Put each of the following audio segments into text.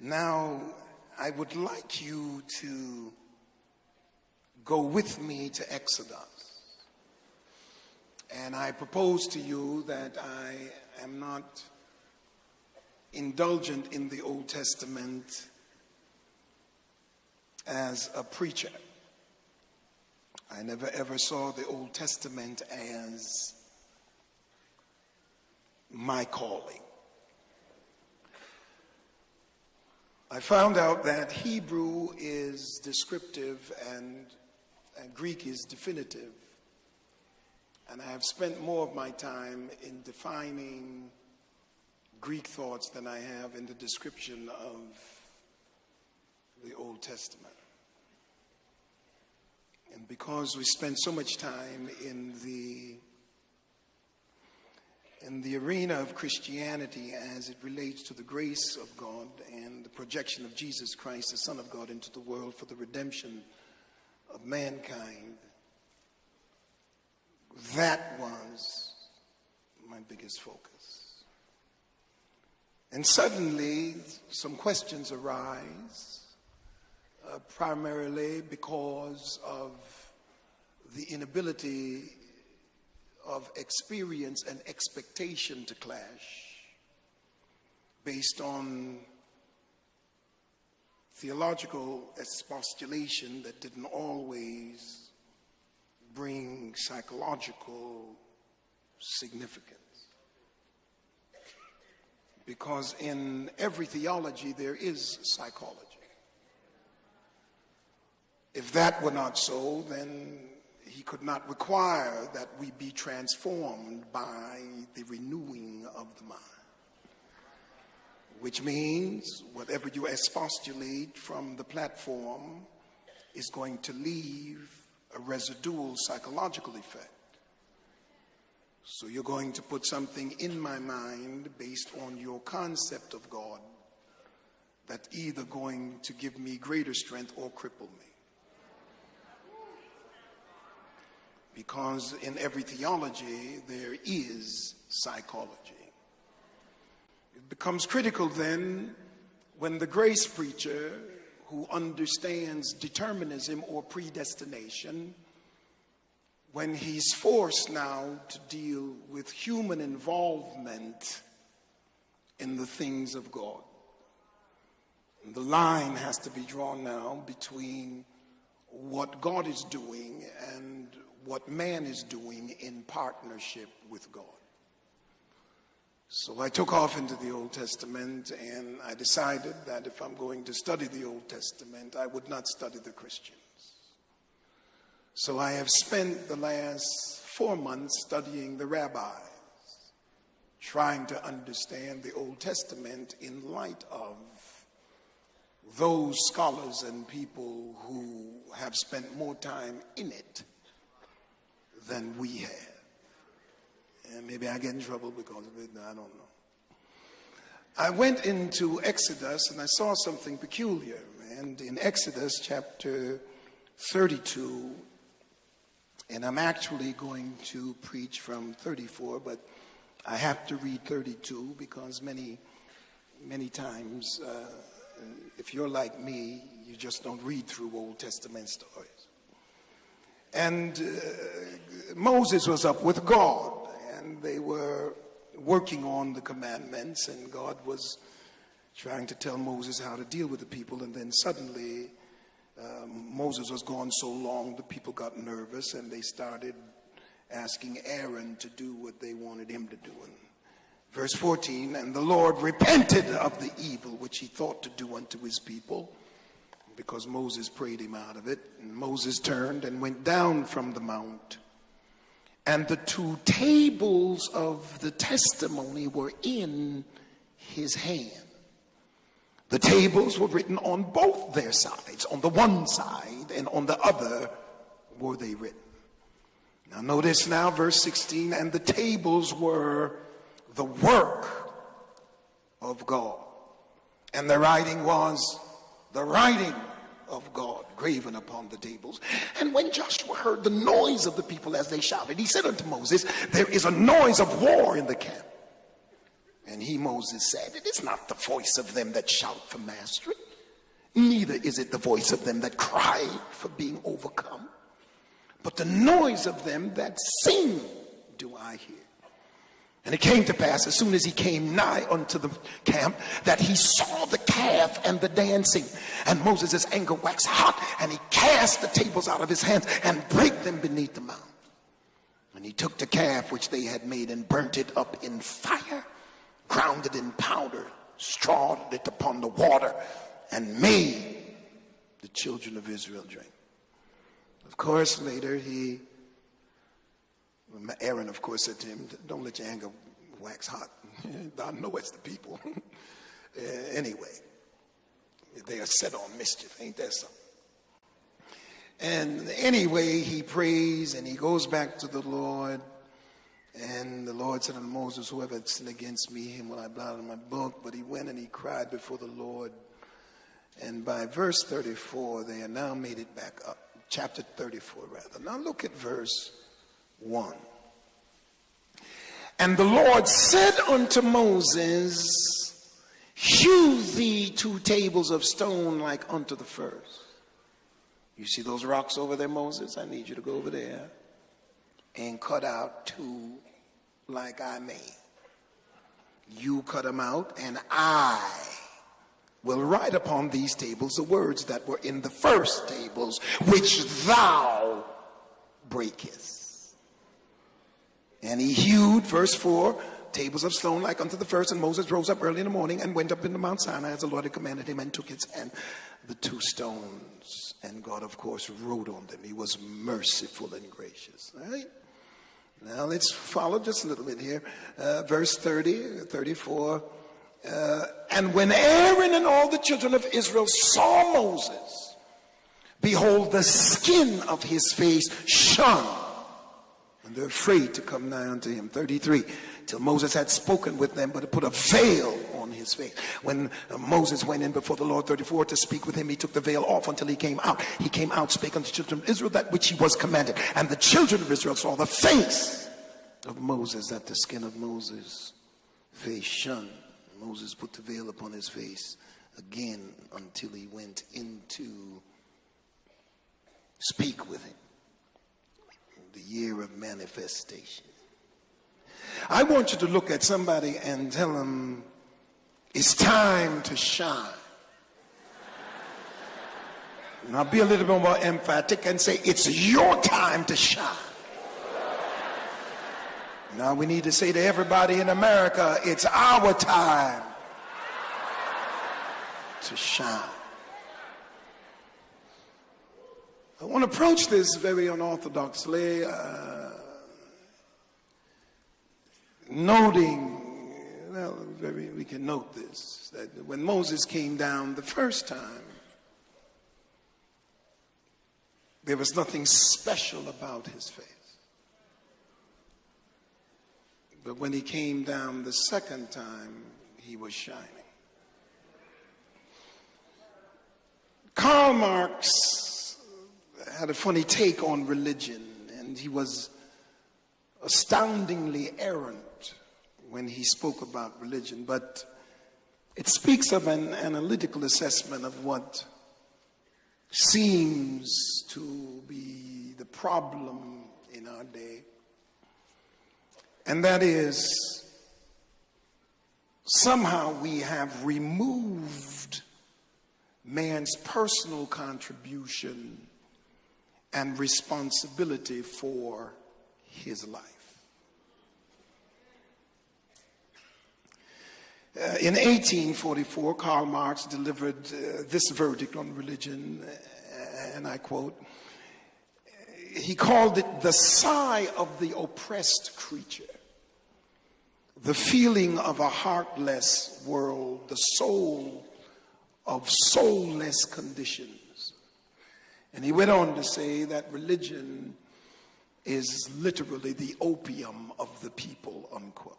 Now, I would like you to go with me to Exodus. And I propose to you that I am not indulgent in the Old Testament as a preacher. I never ever saw the Old Testament as my calling. I found out that Hebrew is descriptive and Greek is definitive. And I have spent more of my time in defining Greek thoughts than I have in the description of the Old Testament. And because we spend so much time in the arena of Christianity as it relates to the grace of God and the projection of Jesus Christ, the Son of God, into the world for the redemption of mankind, that was my biggest focus. And suddenly some questions arise, primarily because of the inability of experience and expectation to clash based on theological expostulation that didn't always bring psychological significance. Because in every theology there is psychology. If that were not so, then he could not require that we be transformed by the renewing of the mind. Which means whatever you expostulate from the platform is going to leave a residual psychological effect. So you're going to put something in my mind based on your concept of God that's either going to give me greater strength or cripple me. Because in every theology, there is psychology. It becomes critical then when the grace preacher who understands determinism or predestination, when he's forced now to deal with human involvement in the things of God. And the line has to be drawn now between what God is doing and what man is doing in partnership with God. So I took off into the Old Testament, and I decided that if I'm going to study the Old Testament, I would not study the Christians. So I have spent the last 4 months studying the rabbis, trying to understand the Old Testament in light of those scholars and people who have spent more time in it than we have. And maybe I get in trouble because of it, I don't know. I went into Exodus and I saw something peculiar. And in Exodus chapter 32, and I'm actually going to preach from 34, but I have to read 32 because many times, if you're like me, you just don't read through Old Testament stories. And Moses was up with God, and they were working on the commandments, and God was trying to tell Moses how to deal with the people. And then suddenly Moses was gone so long, the people got nervous, and they started asking Aaron to do what they wanted him to do. And verse 14, and the Lord repented of the evil which he thought to do unto his people, because Moses prayed him out of it. And Moses turned and went down from the mount, and the 2 tables of the testimony were in his hand. The tables were written on both their sides, on the one side and on the other were they written. Now notice now verse 16, and the tables were the work of God, and the writing was the writing of God graven upon the tables. And when Joshua heard the noise of the people as they shouted, he said unto Moses, there is a noise of war in the camp. And he, Moses, said, it is not the voice of them that shout for mastery, neither is it the voice of them that cry for being overcome, but the noise of them that sing do I hear. And it came to pass, as soon as he came nigh unto the camp, that he saw the calf and the dancing. And Moses' anger waxed hot, and he cast the tables out of his hands and brake them beneath the mount. And he took the calf which they had made and burnt it up in fire, ground it in powder, strawed it upon the water, and made the children of Israel drink. Of course, later Aaron, of course, said to him, don't let your anger wax hot. Thou knowest the people. Anyway, they are set on mischief. Ain't that something? And anyway, he prays and he goes back to the Lord. And the Lord said unto Moses, whoever had sinned against me, him will I blot out of my book. But he went and he cried before the Lord. And by verse 34, they are now made it back up. Chapter 34, rather. Now look at verse 1. And the Lord said unto Moses, hew thee 2 tables of stone like unto the first. You see those rocks over there, Moses? I need you to go over there and cut out 2 like I made. You cut them out, and I will write upon these tables the words that were in the first tables, which thou breakest. And he hewed, verse 4, tables of stone like unto the first. And Moses rose up early in the morning and went up into Mount Sinai as the Lord had commanded him, and took his hand the 2 stones. And God, of course, wrote on them. He was merciful and gracious. All right? Now let's follow just a little bit here. Verse 30, 34. And when Aaron and all the children of Israel saw Moses, behold, the skin of his face shone, and they're afraid to come nigh unto him. 33, till Moses had spoken with them, but to put a veil on his face. When Moses went in before the Lord, 34, to speak with him, he took the veil off until he came out. He came out, spake unto the children of Israel that which he was commanded. And the children of Israel saw the face of Moses, that the skin of Moses' face shone. Moses put the veil upon his face again until he went in to speak with him. The year of manifestation. I want you to look at somebody and tell them, it's time to shine. Now be a little bit more emphatic and say, it's your time to shine. Now we need to say to everybody in America, it's our time to shine. I want to approach this very unorthodoxly, noting, well, we can note this, that when Moses came down the first time, there was nothing special about his face. But when he came down the second time, he was shining. Karl Marx had a funny take on religion, and he was astoundingly errant when he spoke about religion. But it speaks of an analytical assessment of what seems to be the problem in our day. And that is, somehow we have removed man's personal contribution and responsibility for his life. In 1844, Karl Marx delivered this verdict on religion, and I quote, he called it the sigh of the oppressed creature, the feeling of a heartless world, the soul of soulless conditions. And he went on to say that religion is literally the opium of the people, unquote.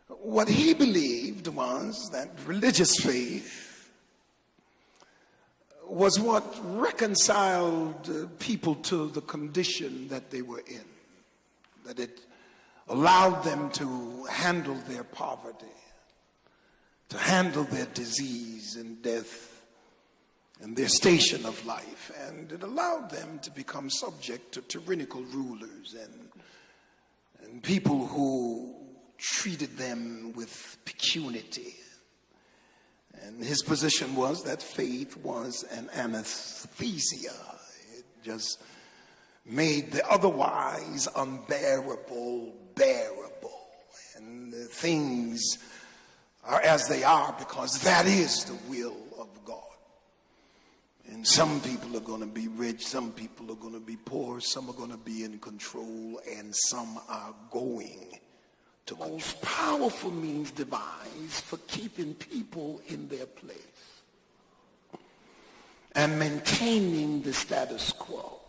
What he believed was that religious faith was what reconciled people to the condition that they were in. That it allowed them to handle their poverty, to handle their disease and death and their station of life. And it allowed them to become subject to tyrannical rulers and people who treated them with impunity. And his position was that faith was an anesthesia. It just made the otherwise unbearable bearable. And things are as they are because that is the will of God. And some people are going to be rich, some people are going to be poor, some are going to be in control, and some are going to control. Most powerful means devised for keeping people in their place and maintaining the status quo.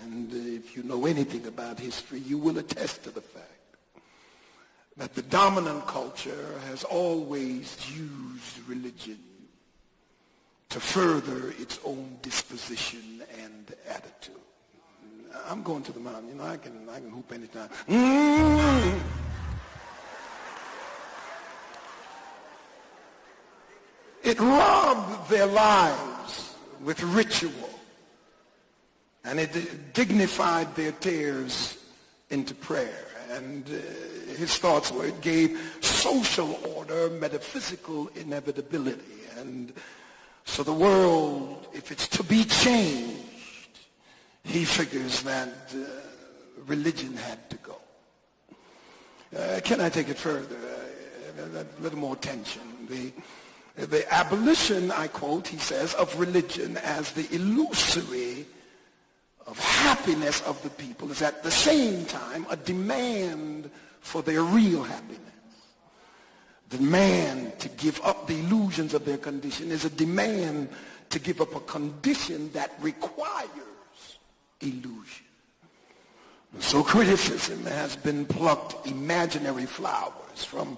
And if you know anything about history, you will attest to the fact that the dominant culture has always used religion to further its own disposition and attitude. I'm going to the mountain. You know, I can hoop anytime. It robbed their lives with ritual, and it dignified their tears into prayer. And his thoughts were it gave social order metaphysical inevitability. And so the world, if it's to be changed, he figures that religion had to go. Can I take it further? A little more tension. The abolition, I quote, he says, of religion as the illusory of happiness of the people is at the same time a demand for their real happiness. The demand to give up the illusions of their condition is a demand to give up a condition that requires illusion. So criticism has been plucked imaginary flowers from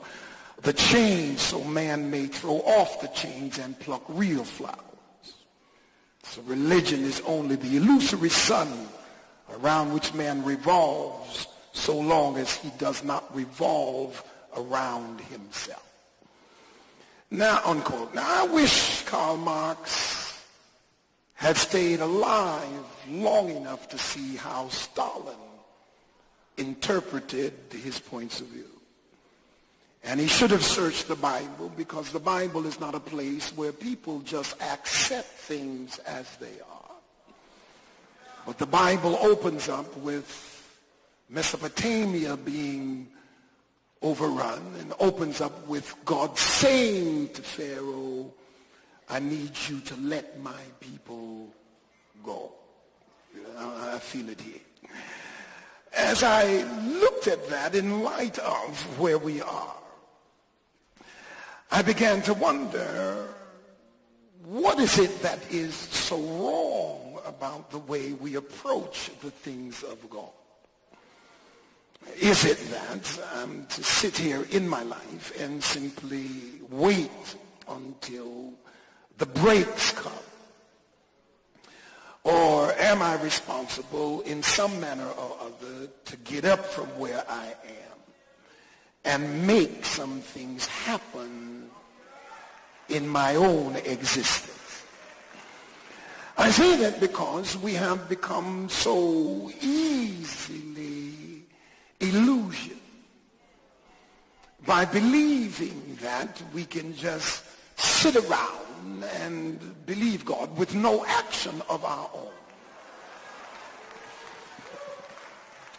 the chains so man may throw off the chains and pluck real flowers. So religion is only the illusory sun around which man revolves so long as he does not revolve around himself. Now, unquote. Now, I wish Karl Marx had stayed alive long enough to see how Stalin interpreted his points of view. And he should have searched the Bible, because the Bible is not a place where people just accept things as they are. But the Bible opens up with Mesopotamia being overrun, and opens up with God saying to Pharaoh, I need you to let my people go. I feel it here. As I looked at that in light of where we are, I began to wonder, what is it that is so wrong about the way we approach the things of God? Is it that I'm to sit here in my life and simply wait until the breaks come? Or am I responsible in some manner or other to get up from where I am and make some things happen in my own existence? I say that because we have become so easily illusioned by believing that we can just sit around and believe God with no action of our own.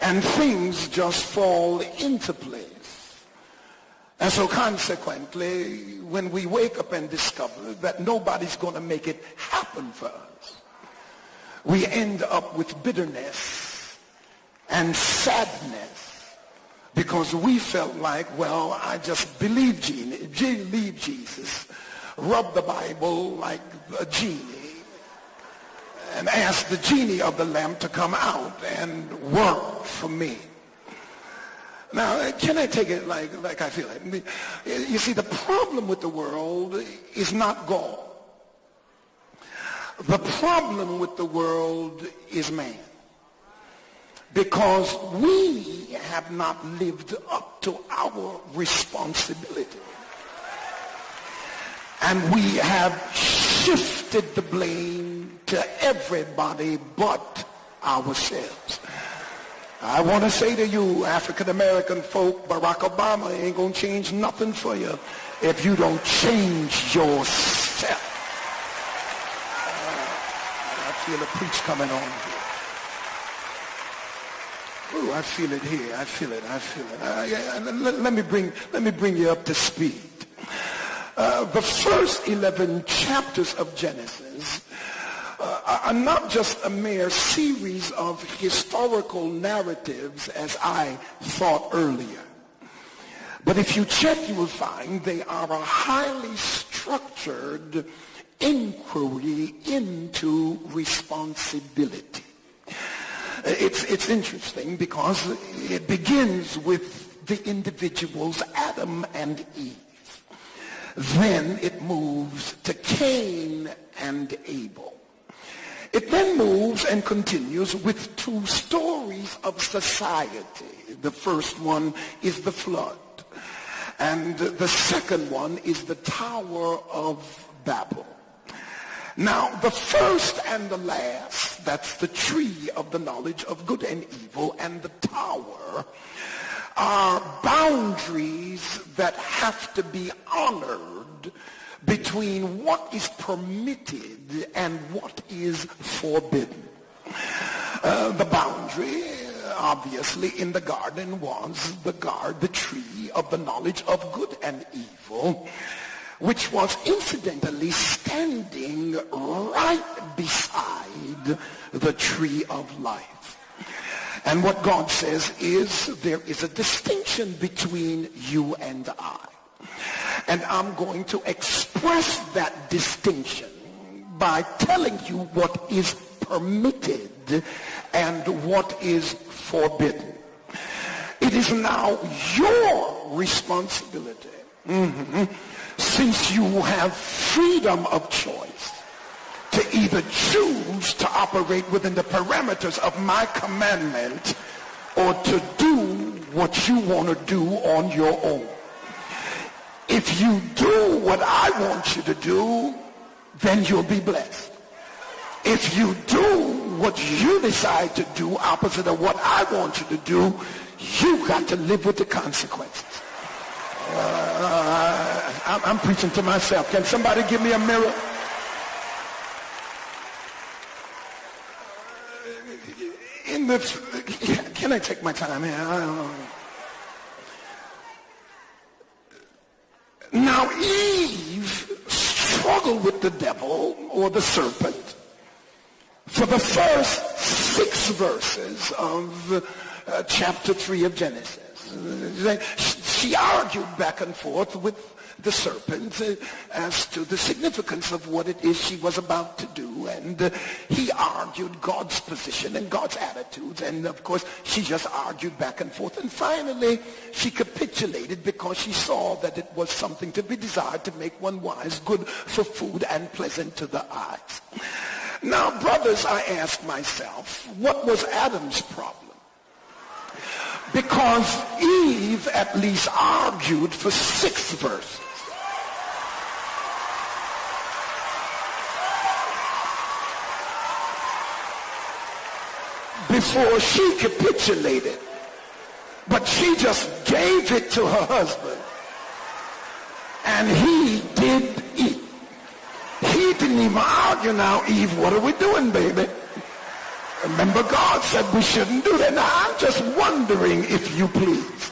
And things just fall into place. And so consequently, when we wake up and discover that nobody's going to make it happen for us, we end up with bitterness and sadness because we felt like, well, I just believe Jesus, rub the Bible like a genie, and ask the genie of the lamp to come out and work for me. Now, can I take it like I feel it? You see, the problem with the world is not God. The problem with the world is man. because we have not lived up to our responsibility. And we have shifted the blame to everybody but ourselves. I want to say to you, African-American folk, Barack Obama ain't going to change nothing for you if you don't change yourself. I feel a preach coming on here. Ooh, I feel it here. I feel it. Let me bring you up to speed. The first 11 chapters of Genesis are not just a mere series of historical narratives as I thought earlier. But if you check, you will find they are a highly structured inquiry into responsibility. It's interesting because it begins with the individuals Adam and Eve. Then it moves to Cain and Abel. It then moves and continues with two stories of society. The first one is the flood, and the second one is the Tower of Babel. Now, the first and the last, that's the tree of the knowledge of good and evil, and the tower, are boundaries that have to be honored between what is permitted and what is forbidden. The boundary, obviously, in the garden was the tree of the knowledge of good and evil, which was incidentally standing right beside the tree of life. And what God says is there is a distinction between you and I. And I'm going to express that distinction by telling you what is permitted and what is forbidden. It is now your responsibility, since you have freedom of choice, to either choose to operate within the parameters of my commandment or to do what you want to do on your own. If you do what I want you to do, then you'll be blessed. If you do what you decide to do opposite of what I want you to do, you got to live with the consequences. I'm preaching to myself. Can somebody give me a mirror? Can I take my time here? Now, Eve struggled with the devil or the serpent for the first 6 verses of chapter 3 of Genesis. She argued back and forth with the serpent as to the significance of what it is she was about to do, and he argued God's position and God's attitudes, and of course she just argued back and forth, and finally she capitulated because she saw that it was something to be desired to make one wise, good for food and pleasant to the eyes. Now, brothers, I ask myself, what was Adam's problem? Because Eve at least argued for 6 verses. Before she capitulated, but she just gave it to her husband, and he did eat. He didn't even argue. Now, Eve, what are we doing, baby? Remember, God said we shouldn't do that. Now, I'm just wondering, if you please,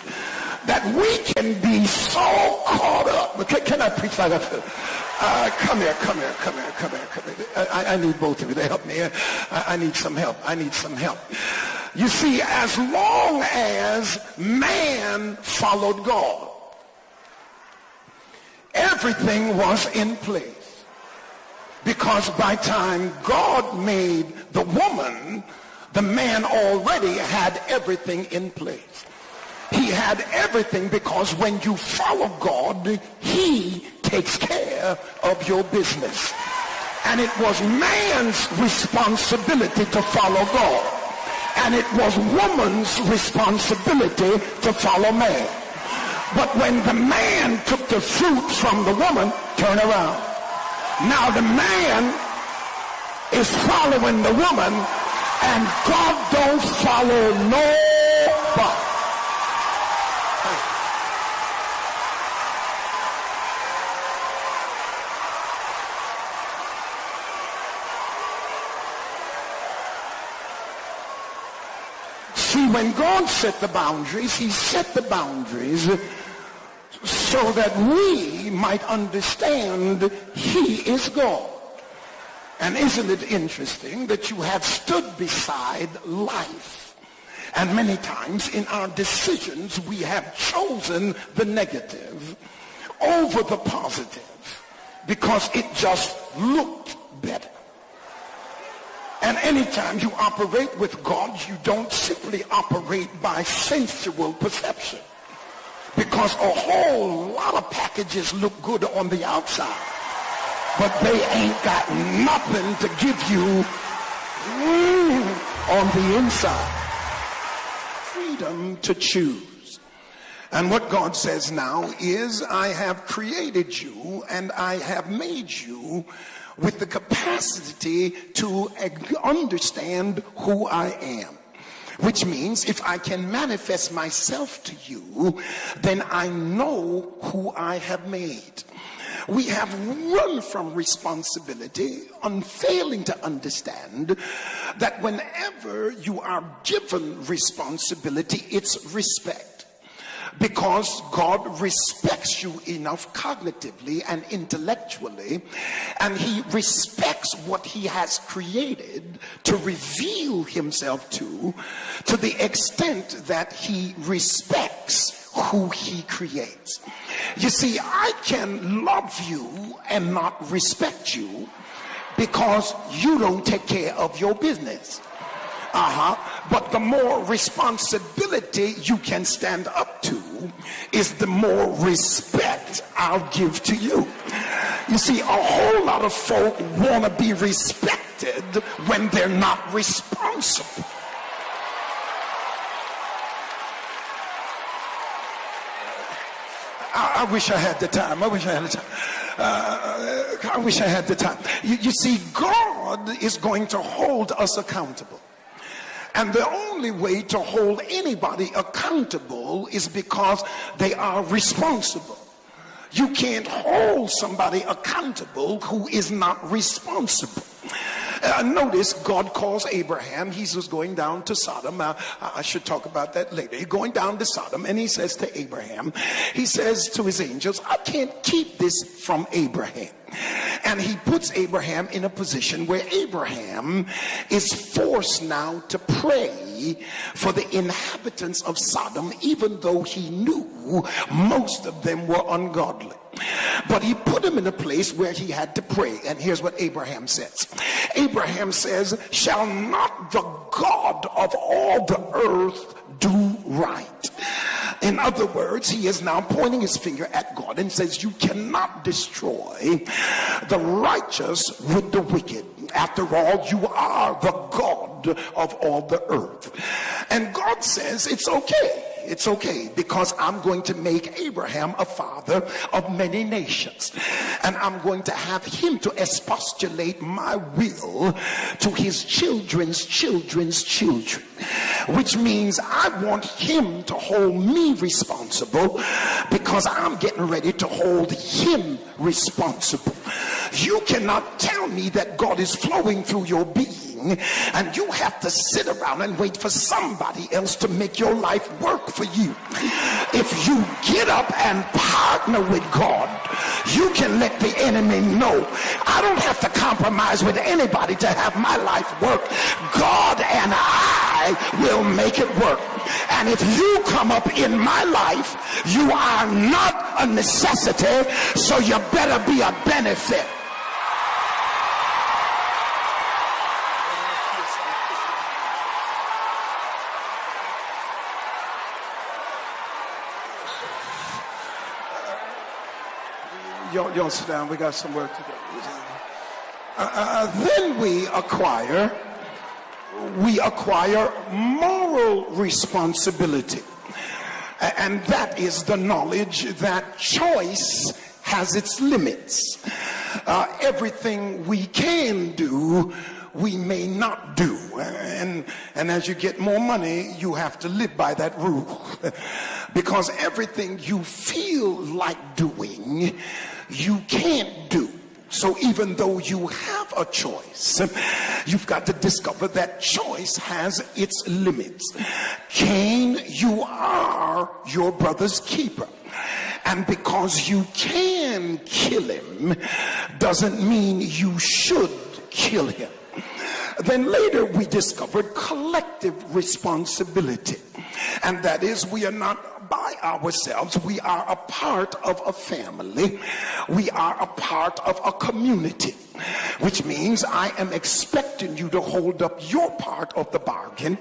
that we can be so caught up. Can I preach like that? Come here. I need both of you to help me. I need some help. You see, as long as man followed God, everything was in place. Because by time God made the woman, the man already had everything in place. He had everything because when you follow God, he takes care of your business. And it was man's responsibility to follow God. and it was woman's responsibility to follow man. But when the man took the fruit from the woman, turn around. Now the man is following the woman, and God don't follow nobody. See, when God set the boundaries, he set the boundaries so that we might understand he is God. And isn't it interesting that you have stood beside life, and many times in our decisions we have chosen the negative over the positive because it just looked better. And anytime you operate with God, you don't simply operate by sensual perception, because a whole lot of packages look good on the outside, but they ain't got nothing to give you on the inside. Freedom to choose. And what God says now is, I have created you and I have made you with the capacity to understand who I am. Which means if I can manifest myself to you, then I know who I have made. We have run from responsibility, unfailing to understand that whenever you are given responsibility, it's respect. Because God respects you enough cognitively and intellectually, and he respects what he has created to reveal himself to the extent that he respects who he creates. You see, I can love you and not respect you because you don't take care of your business. But the more responsibility you can stand up to is the more respect I'll give to you. You see, a whole lot of folk want to be respected when they're not responsible. I wish I had the time. I wish I had the time. You see, God is going to hold us accountable. And the only way to hold anybody accountable is because they are responsible. You can't hold somebody accountable who is not responsible. Notice God calls Abraham. He was going down to Sodom. I should talk about that later. He's going down to Sodom, and he says to Abraham, he says to his angels, I can't keep this from Abraham. And he puts Abraham in a position where Abraham is forced now to pray for the inhabitants of Sodom, even though he knew most of them were ungodly. But he put him in a place where he had to pray. And here's what Abraham says. Abraham says, shall not the God of all the earth do right? In other words, he is now pointing his finger at God and says, you cannot destroy the righteous with the wicked. After all, you are the God of all the earth. And God says, it's okay. It's okay, because I'm going to make Abraham a father of many nations, and I'm going to have him to expostulate my will to his children's children's children, which means I want him to hold me responsible because I'm getting ready to hold him responsible. You cannot tell me that God is flowing through your being and you have to sit around and wait for somebody else to make your life work for you. If you get up and partner with God, you can let the enemy know, I don't have to compromise with anybody to have my life work. God and I will make it work. And if you come up in my life, you are not a necessity, so you better be a benefit. Y'all sit down. We got some work to do. Then we acquire we acquire moral responsibility. And that is the knowledge that choice has its limits. Everything we can do, we may not do. And as you get more money, you have to live by that rule. Because everything you feel like doing, you can't do. So even though you have a choice, you've got to discover that choice has its limits. Cain, you are your brother's keeper. And because you can kill him, doesn't mean you should kill him. Then later we discovered collective responsibility. And that is, we are not by ourselves. We are a part of a family. We are a part of a community, which means I am expecting you to hold up your part of the bargain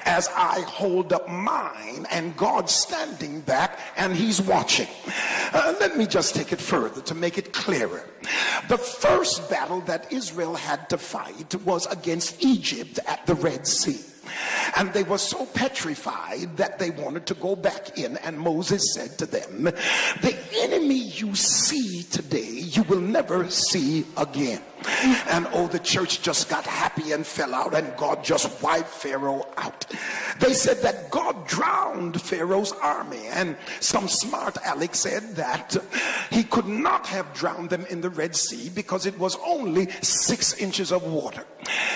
as I hold up mine, and God's standing back and he's watching. Let me just take it further to make it clearer. The first battle that Israel had to fight was against Egypt at the Red Sea. And they were so petrified that they wanted to go back in. And Moses said to them, the enemy you see today, you will never see again. And oh, the church just got happy and fell out, and God just wiped Pharaoh out. They said that God drowned Pharaoh's army, and some smart aleck said that he could not have drowned them in the Red Sea because it was only 6 inches of water.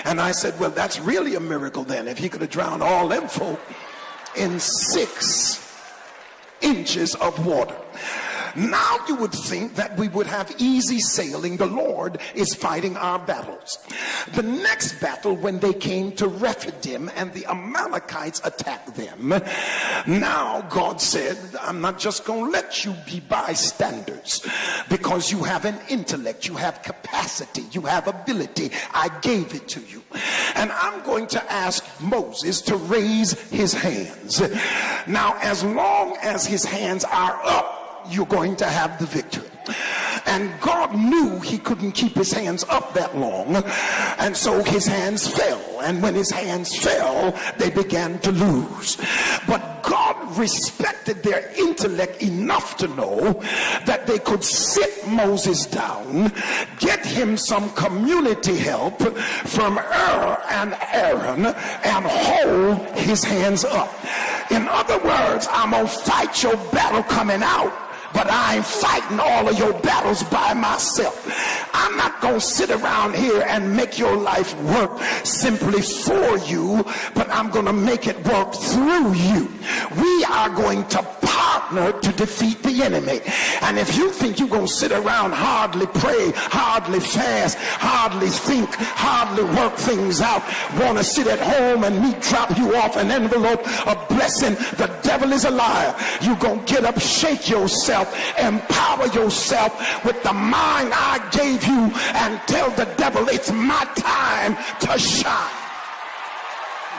And I said, well, that's really a miracle then, if he could have drowned all them folk in 6 inches of water. Now you would think that we would have easy sailing. The Lord is fighting our battles. The next battle, when they came to Rephidim and the Amalekites attacked them, now God said, I'm not just going to let you be bystanders, because you have an intellect, you have capacity, you have ability. I gave it to you. And I'm going to ask Moses to raise his hands. Now, as long as his hands are up, you're going to have the victory. And God knew he couldn't keep his hands up that long, and so his hands fell. And when his hands fell, they began to lose. But God respected their intellect enough to know that they could sit Moses down, get him some community help from and Aaron, and hold his hands up. In other words, I'm gonna fight your battle coming out, but I ain't fighting all of your battles by myself. I'm not going to sit around here and make your life work simply for you, but I'm going to make it work through you. We are going to partner to defeat the enemy. And if you think you're going to sit around, hardly pray, hardly fast, hardly think, hardly work things out, want to sit at home and me drop you off an envelope of blessing, the devil is a liar. You're going to get up, shake yourself, empower yourself with the mind I gave you, and tell the devil it's my time to shine.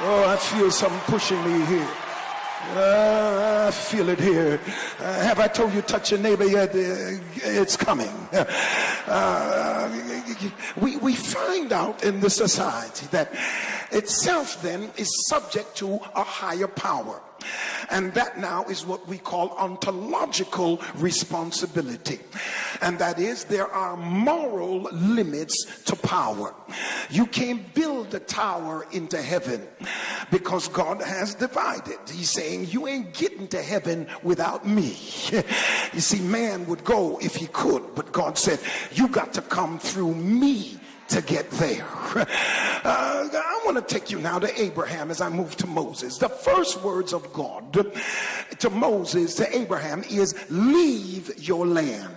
Oh, I feel something pushing me here. I feel it here. Have I told you, touch your neighbor yet? It's coming. We find out in the society that itself then is subject to a higher power. And that now is what we call ontological responsibility. And that is, there are moral limits to power. You can't build a tower into heaven because God has divided. He's saying you ain't getting to heaven without me. You see, man would go if he could, but God said you got to come through me to get there. I want to take you now to Abraham as I move to Moses. The first words of God to Moses, to Abraham, is leave your land.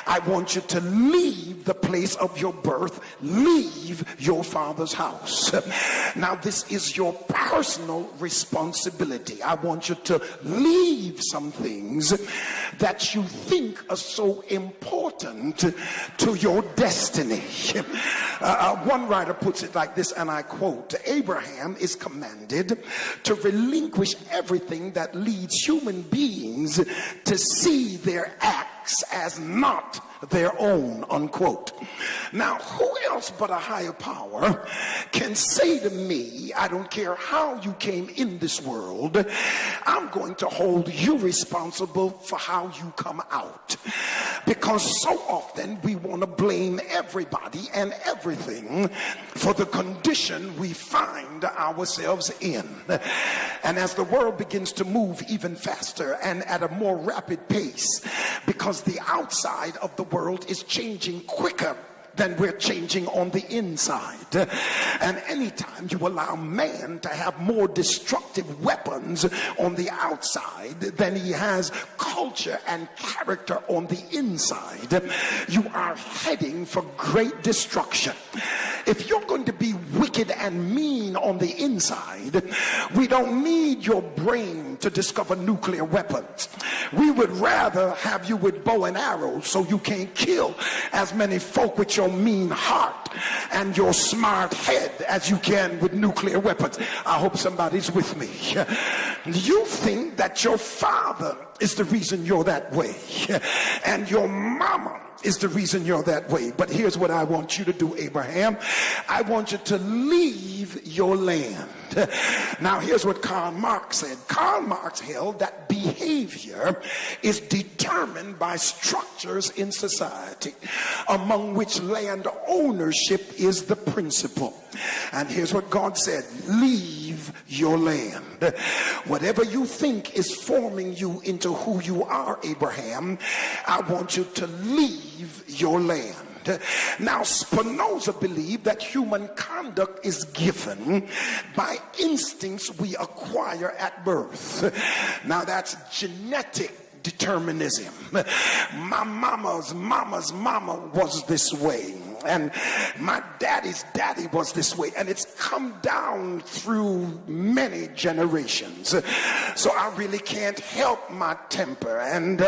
I want you to leave the place of your birth, leave your father's house. Now this is your personal responsibility. I want you to leave some things that you think are so important to your destiny. One writer puts it like this, and I quote, Abraham is commanded to relinquish everything that leads human beings to see their acts as not their own, unquote. Now, who else but a higher power can say to me, I don't care how you came in this world, I'm going to hold you responsible for how you come out? Because so often we want to blame everybody and everything for the condition we find ourselves in. And as the world begins to move even faster and at a more rapid pace, because the outside of the world is changing quicker than we're changing on the inside. And anytime you allow man to have more destructive weapons on the outside than he has culture and character on the inside, you are heading for great destruction. If you're going to be wicked and mean on the inside, we don't need your brain to discover nuclear weapons. We would rather have you with bow and arrows so you can't kill as many folk with your mean heart and your smart head as you can with nuclear weapons. I hope somebody's with me. You think that your father is the reason you're that way, and your mama is the reason you're that way. But here's what I want you to do, Abraham. I want you to leave your land. Now, here's what Karl Marx said. Karl Marx held that behavior is determined by structures in society, among which land ownership is the principle. And here's what God said: leave your land. Whatever you think is forming you into who you are, Abraham, I want you to leave your land. Now, Spinoza believed that human conduct is given by instincts we acquire at birth. Now, that's genetic determinism. My mama's mama was this way, and my daddy's daddy was this way, and it's come down through many generations. So I really can't help my temper, and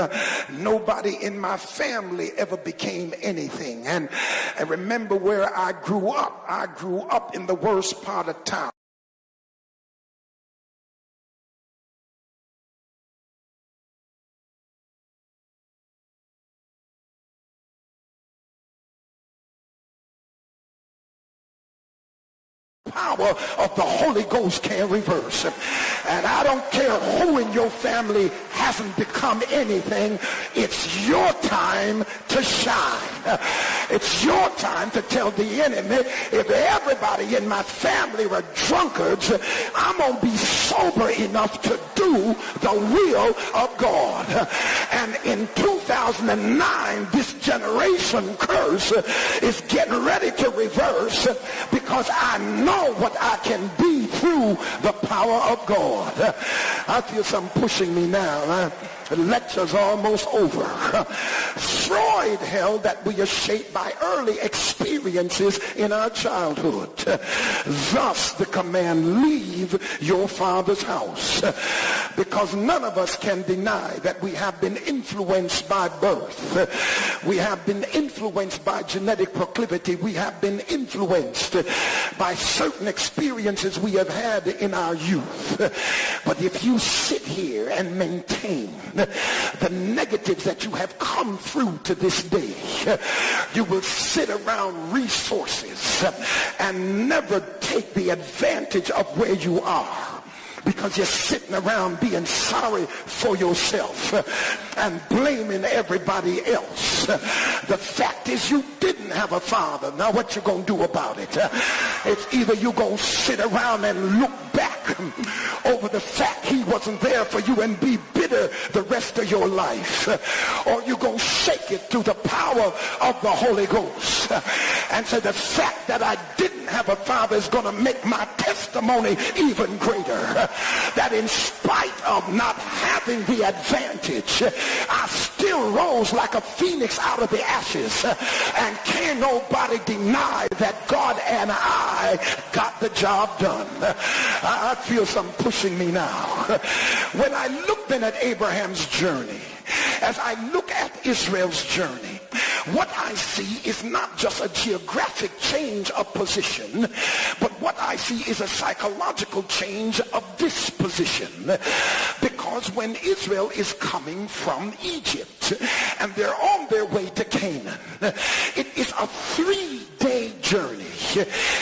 nobody in my family ever became anything. And I remember where I grew up in the worst part of town. Power of the Holy Ghost can reverse. And I don't care who in your family hasn't become anything. It's your time to shine. It's your time to tell the enemy, if everybody in my family were drunkards, I'm going to be sober enough to do the will of God. And in 2009, this generation curse is getting ready to reverse, because I know what I can be through the power of God. I feel something pushing me now. The lecture's almost over. Freud held that we are shaped by early experiences in our childhood. Thus the command, leave your father's house. Because none of us can deny that we have been influenced by birth. We have been influenced by genetic proclivity. We have been influenced by certain experiences we have had in our youth. But if you sit here and maintain the negatives that you have come through to this day, you will sit around resources and never take the advantage of where you are, because you're sitting around being sorry for yourself and blaming everybody else. The fact is, you didn't have a father. Now what you gonna do about it? It's either you gonna sit around and look back over the fact he wasn't there for you and be bitter the rest of your life, or you gonna shake it through the power of the Holy Ghost and say, the fact that I didn't have a father is gonna make my testimony even greater. That in spite of not having the advantage, I still rose like a phoenix out of the ashes, and can't nobody deny that God and I got the job done. I feel something pushing me now. When I look then at Abraham's journey, as I look at Israel's journey, what I see is not just a geographic change of position, but what I see is a psychological change of disposition. Because when Israel is coming from Egypt and they're on their way to Canaan, it is a 3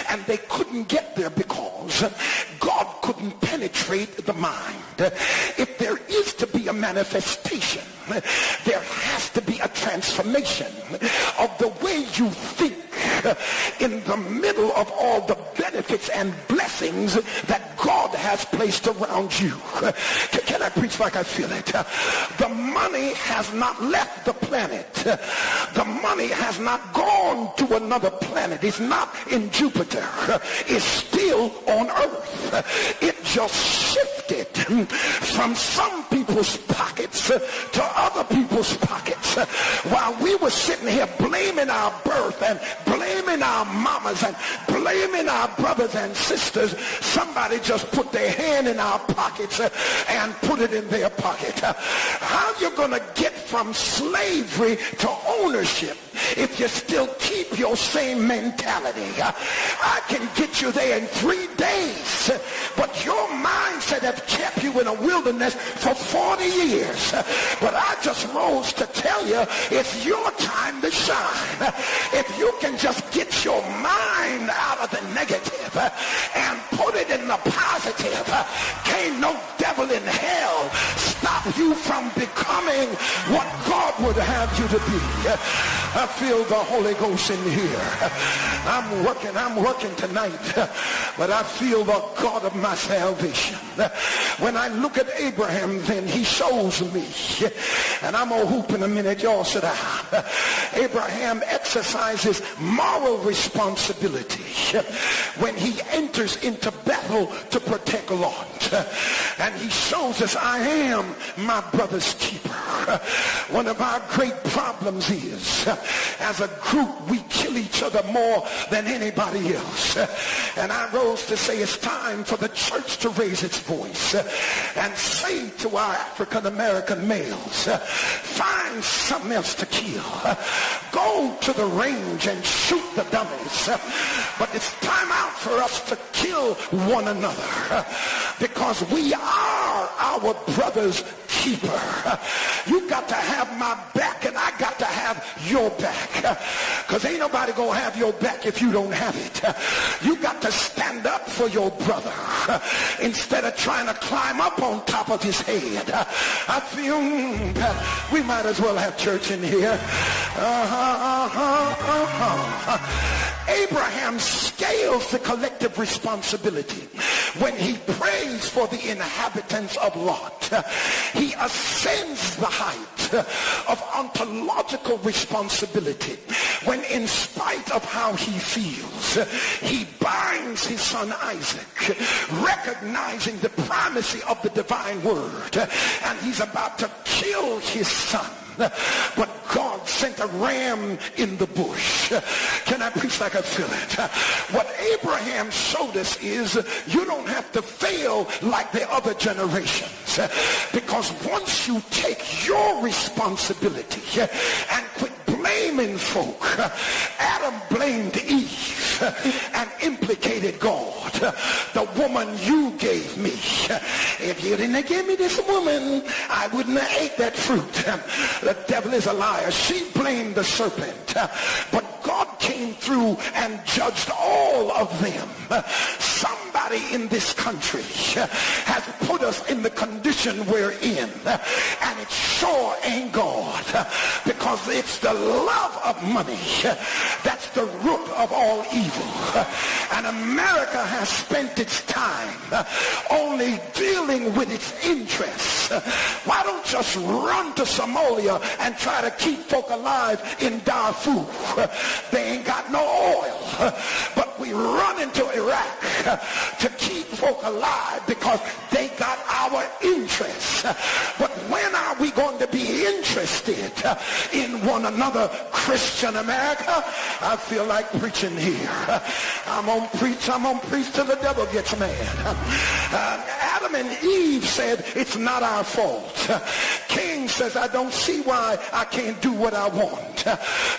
and they couldn't get there because God couldn't penetrate the mind. If there is to be a manifestation, there has to be a transformation of the way you think in the middle of all the benefits and blessings that God has placed around you. Can I preach like I feel it? The money has not left the planet. The money has not gone to another planet. It's not in Jupiter. It's still on Earth. It just shifted from some people's pockets to other people's pockets. While we were sitting here blaming our birth and blaming our mamas and blaming our brothers and sisters, somebody just put their hand in our pockets and put it in their pocket. How you gonna get from slavery to ownership if you still keep your same mentality? I can get you there in 3 days, but your mindset has kept you in a wilderness for 40 years. But I just rose to tell you, it's your time to shine. If you can just get your mind out of the negative and put it in the positive, can't no devil in hell stop you from becoming what God would have you to be. I feel the Holy Ghost in here. I'm working tonight, but I feel the God of my salvation. When I look at Abraham, then he shows me, and I'm gonna hoop in a minute, y'all sit down. Abraham exercises moral responsibility when he enters into battle to protect Lot. And he shows us, I am my brother's keeper. One of our great problems is, as a group, we kill each other more than anybody else. And I rose to say it's time for the church to raise its voice and say to our African American males, find something else to kill. Go to the range and shoot the dummies. But it's time out for us to kill one another, because we are our brother's keeper. You got to have my back, and I got to have your back, because ain't nobody gonna have your back if you don't have it. You got to stand up for your brother instead of trying to climb up on top of his head. I feel we might as well have church in here. Abraham scales the collective responsibility when he prays for the inhabitants of Lot. He ascends the height of ontological responsibility when, in spite of how he feels, he binds his son Isaac, recognizing the primacy of the divine word, and he's about to kill his son. But God sent a ram in the bush. Can I preach like I feel it? What Abraham showed us is you don't have to fail like the other generations, because once you take your responsibility and quit blaming folk, Adam blamed Eve and implicated God. The woman you gave me, if you didn't give me this woman, I wouldn't have ate that fruit. The devil is a liar. She blamed the serpent, but God came through and judged all of them. Somebody in this country has put us in the condition we're in, and it sure ain't God, because it's the love of money that's the root of all evil. And America has spent its time only dealing with its interests. Why don't you just run to Somalia and try to keep folk alive in Darfur? They ain't got no oil, but we run into Iraq to keep folk alive because they got our interests. But when are we going to be interested in one another, Christian America? I feel like preaching here. I'm gonna preach till the devil gets mad. Adam and Eve said it's not our fault. Cain says, I don't see why I can't do what I want.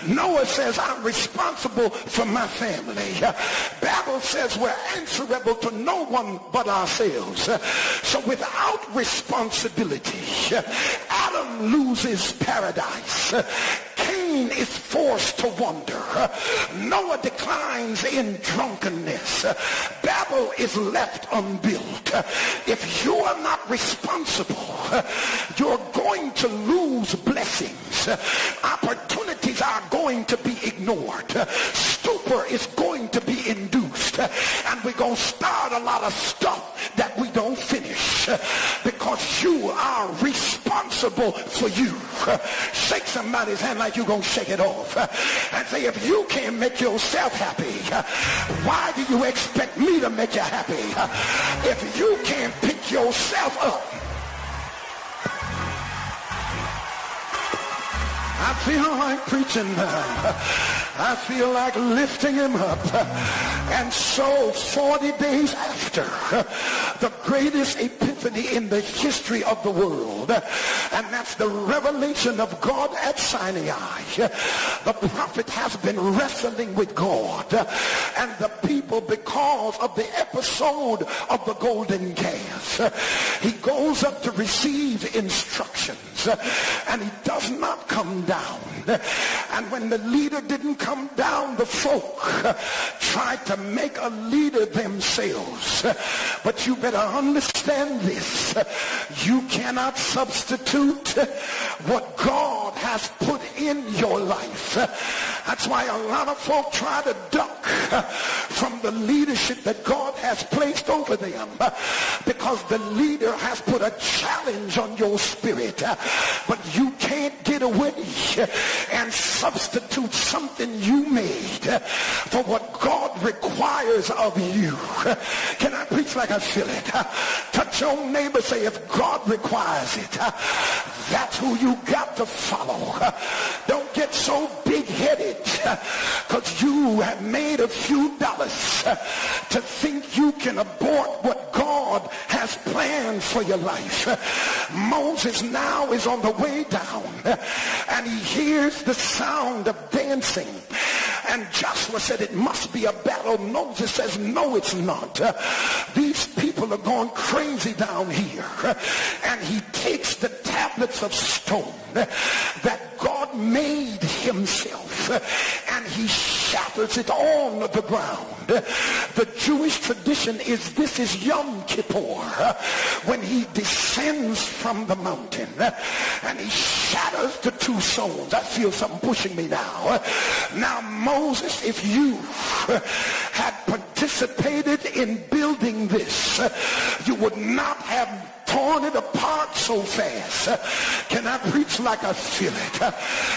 Noah says, I'm responsible for my family. Bible says we're answerable to no one but ourselves. So without responsibility, Adam loses paradise. Cain Cain is forced to wander. Noah declines in drunkenness. Babel is left unbuilt. If you are not responsible, you're going to lose blessings. Opportunities are going to be ignored. Stupor is going to be induced. And we're going to start a lot of stuff that we don't finish because you are responsible for you. Shake somebody's hand like you're going to shake it off and say, if you can't make yourself happy, why do you expect me to make you happy? If you can't pick yourself up, I feel like preaching now. I feel like lifting him up. And so 40 days after the greatest epiphany in the history of the world, and that's the revelation of God at Sinai, the prophet has been wrestling with God and the people because of the episode of the golden calf. He goes up to receive instructions and he does not come down. And when the leader didn't come down, the folk tried to make a leader themselves. But you better understand this. You cannot substitute what God has put in your life. That's why a lot of folk try to duck from the leadership that God has placed over them, because the leader has put a challenge on your spirit. But you can't get away and substitute something you made for what God requires of you. Can I preach like I feel it? Touch your neighbor, say, if God requires it, that's who you got to follow. Don't get so big-headed because you have made a few dollars to think you can abort what God has planned for your life. Moses now is on the way down and he hears the sound of dancing. And Joshua said it must be a battle. Moses says, no, it's not. These people are going crazy down here. And he takes the tablets of stone that God made himself and he shatters it on the ground. The Jewish tradition is this is Yom Kippur, when he descends from the mountain and he shatters the two stones. I feel something pushing me now. Now Moses, if you had participated in building this, you would not have torn it apart so fast. Can I preach like I feel it?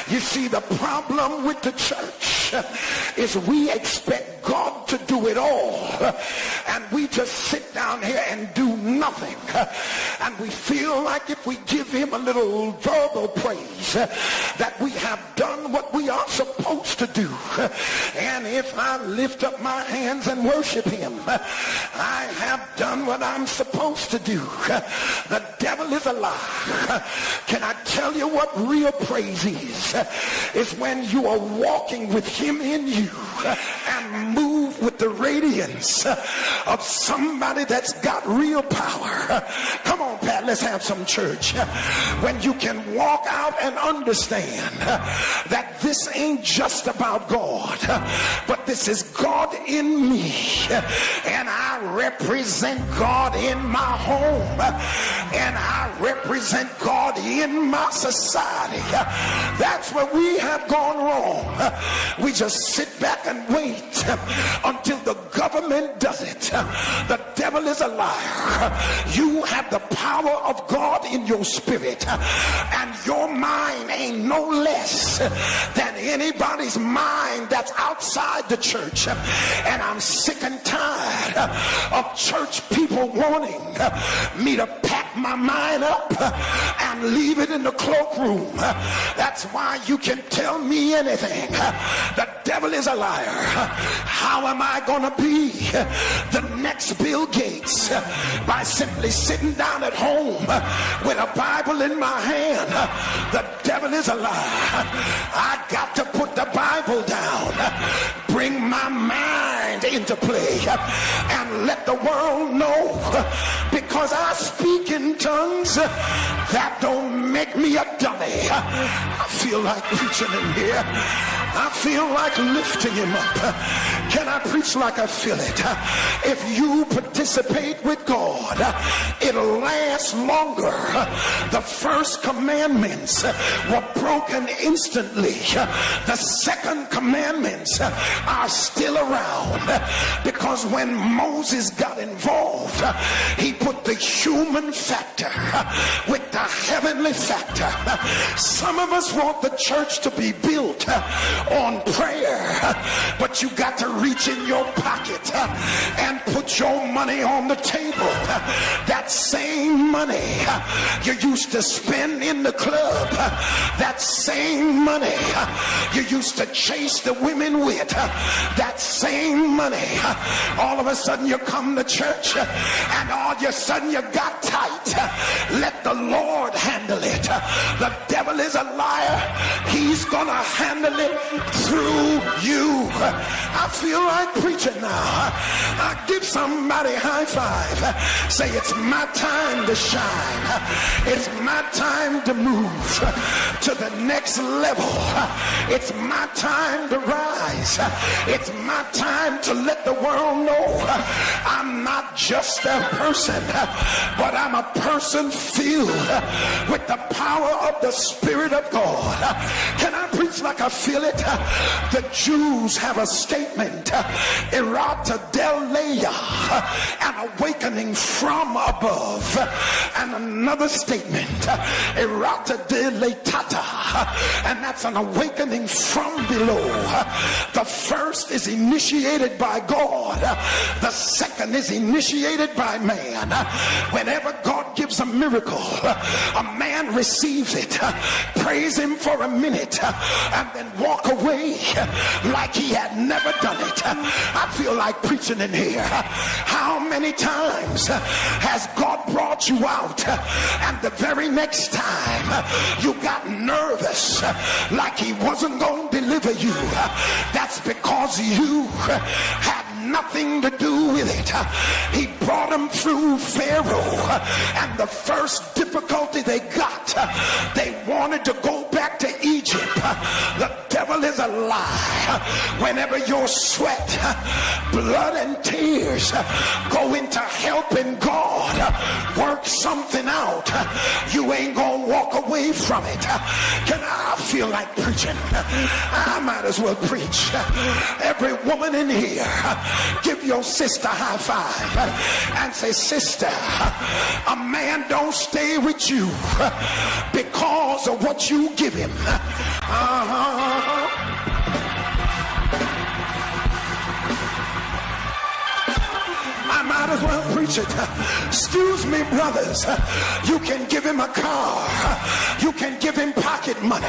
You see, the problem with the church is we expect God to do it all, and we just sit down here and do nothing. And we feel like if we give him a little verbal praise that we have done what we are supposed to do. And if I lift up my hands and worship him, I have done what I'm supposed to do. The devil is a lie. Can I tell you what real praise is? It's when you are walking with him in you and move with the radiance of somebody that's got real power. Come on, Pat, let's have some church. When you can walk out and understand that this ain't just about God, but this is God in me, and I represent God in my home, and I represent God in my society. That's where we have gone wrong. We just sit back and wait until the government does it. The devil is a liar. You have the power of God in your spirit, and your mind ain't no less than anybody's mind that's outside the church. And I'm sick and tired of church people wanting me to pack my mind up and leave it in the cloakroom. That's why you can tell me anything. The devil is a liar. How am I going to be the next Bill Gates? By simply sitting down at home with a Bible in my hand. The devil is a liar. I got to put the Bible down, bring my mind into play, and let the world know, because because I speak in tongues, that don't make me a dummy. I feel like preaching in here. I feel like lifting him up. Can I preach like I feel it? If you participate with God, it'll last longer. The first commandments were broken instantly. The second commandments are still around, because when Moses got involved, he put the human factor with the heavenly factor. Some of us want the church to be built on prayer, but you got to reach in your pocket and put your money on the table. That same money you used to spend in the club, that same money you used to chase the women with, that same money, all of a sudden you come to church and all of a sudden you got tight. Let the Lord handle it. The devil is a liar. He's gonna handle it through you. I feel like preaching now. I give somebody a high five. Say, it's my time to shine. It's my time to move to the next level. It's my time to rise. It's my time to let the world know I'm not just a person, but I'm a person filled with the power of the Spirit of God. Can I preach like I feel it? The Jews have a statement, erata deleia, an awakening from above, and another statement, erata deletata, and that's an awakening from below. The first is initiated by God, the second is initiated by man. Whenever God gives a miracle, a man receives it, praise him for a minute, and then walk away like he had never done it. I feel like preaching in here. How many times has God brought you out and the very next time you got nervous like he wasn't going to deliver you? That's because you had nothing to do with it. He brought them through Pharaoh, and the first difficulty they got, they wanted to go back to Egypt. The devil is a lie. Whenever your sweat, blood and tears go into helping God work something out, you ain't gonna walk away from it. Can I feel like preaching? I might as well preach. Every woman in here, give your sister a high five and say, sister, a man don't stay with you because of what you give him. I might as well preach it. Excuse me, brothers. You can give him a car. You can give him pocket money.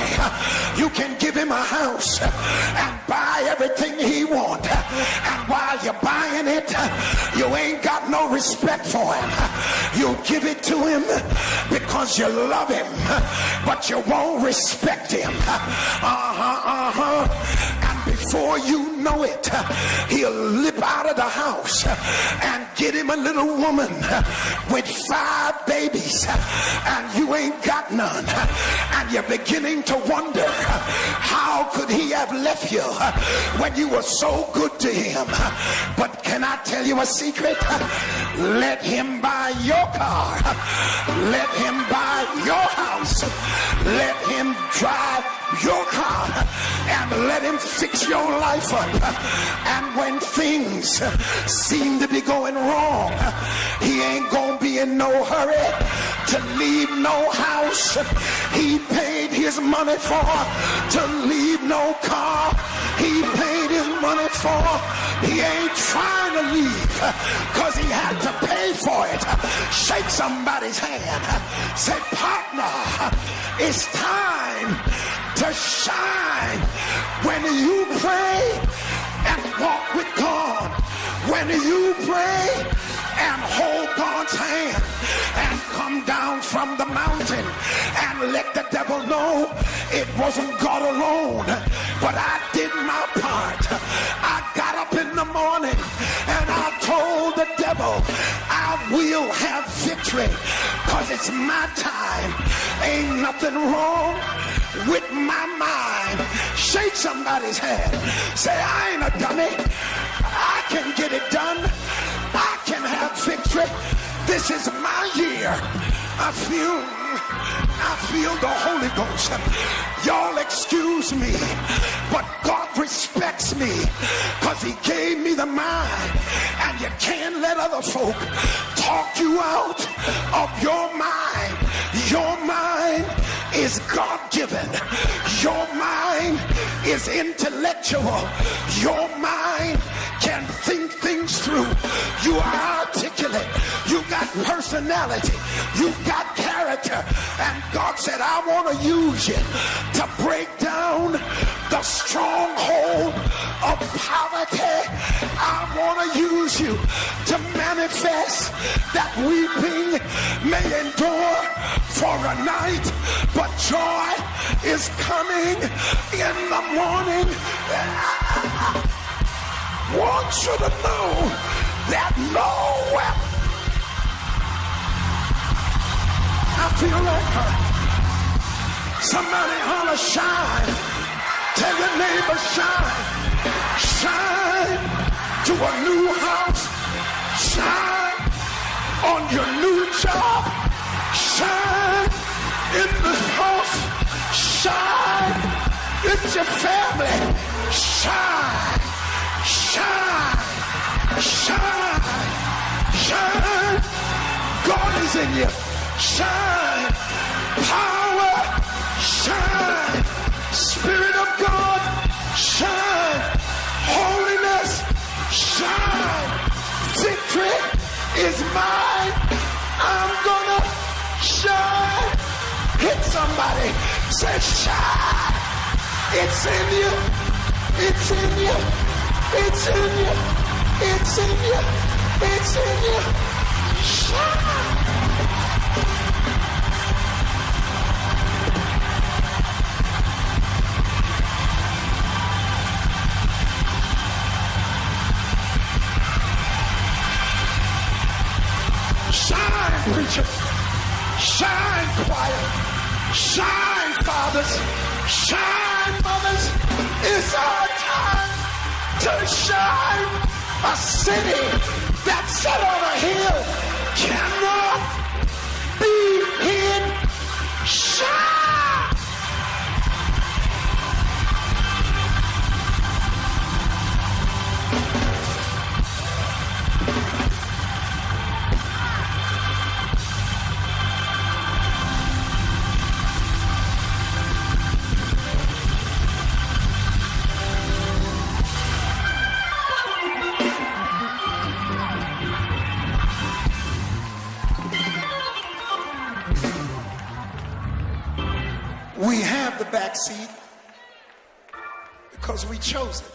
You can give him a house and buy everything he wants. And while you're buying it, you ain't got no respect for him. You give it to him because you love him, but you won't respect him. And before you know it, he'll lip out of the house and get him a little woman with 5 babies, and you ain't got none, and you're beginning to wonder, how could he have left you when you were so good to him? But can I tell you a secret? Let him buy your car, let him buy your house, let him drive your car, and let him fix your life up. And when things seem to be going wrong, he ain't gonna be in no hurry to leave no house he paid his money for, to leave no car he paid his money for. He ain't trying to leave because he had to pay for it. Shake somebody's hand, say, partner, it's time to shine. When you pray and walk with God, when you pray and hold God's hand and come down from the mountain and let the devil know it wasn't God alone, but I did my part. I got up in the morning and I told the devil, I'll will have victory because it's my time. Ain't nothing wrong with my mind. Shake somebody's hand. Say, I ain't a dummy. I can get it done. I can have victory. This is my year. I feel the Holy Ghost. Y'all excuse me, but God respects me because he gave me the mind, and you can't let other folk talk you out of your mind. Your mind is God-given. Your mind is intellectual. Your mind can think things through. You are articulate. You got personality. You got character. And God said, I want to use you to break down the stronghold of poverty. I want to use you to manifest that weeping may endure for a night, but joy is coming in the morning. I want you to know that no weapon. I feel like her. Somebody holler, shine. Tell your neighbor, shine. Shine to a new house. Shine on your new job. Shine in this house. Shine in your family. Shine. Shine. Shine. Shine. God is in you. Shine. Power. Shine. Spirit of God. Shine. Holiness. Shine. Victory is mine. I'm gonna shine. Hit somebody. Say shine. It's in you. It's in you. It's in you. It's in you. It's in you. Shine. Shine, preacher. Shine, choir. Shine, fathers. Shine, mothers. It's our time to shine. A city that's set on a hill cannot be hid. Shine. We have the back seat because we chose it.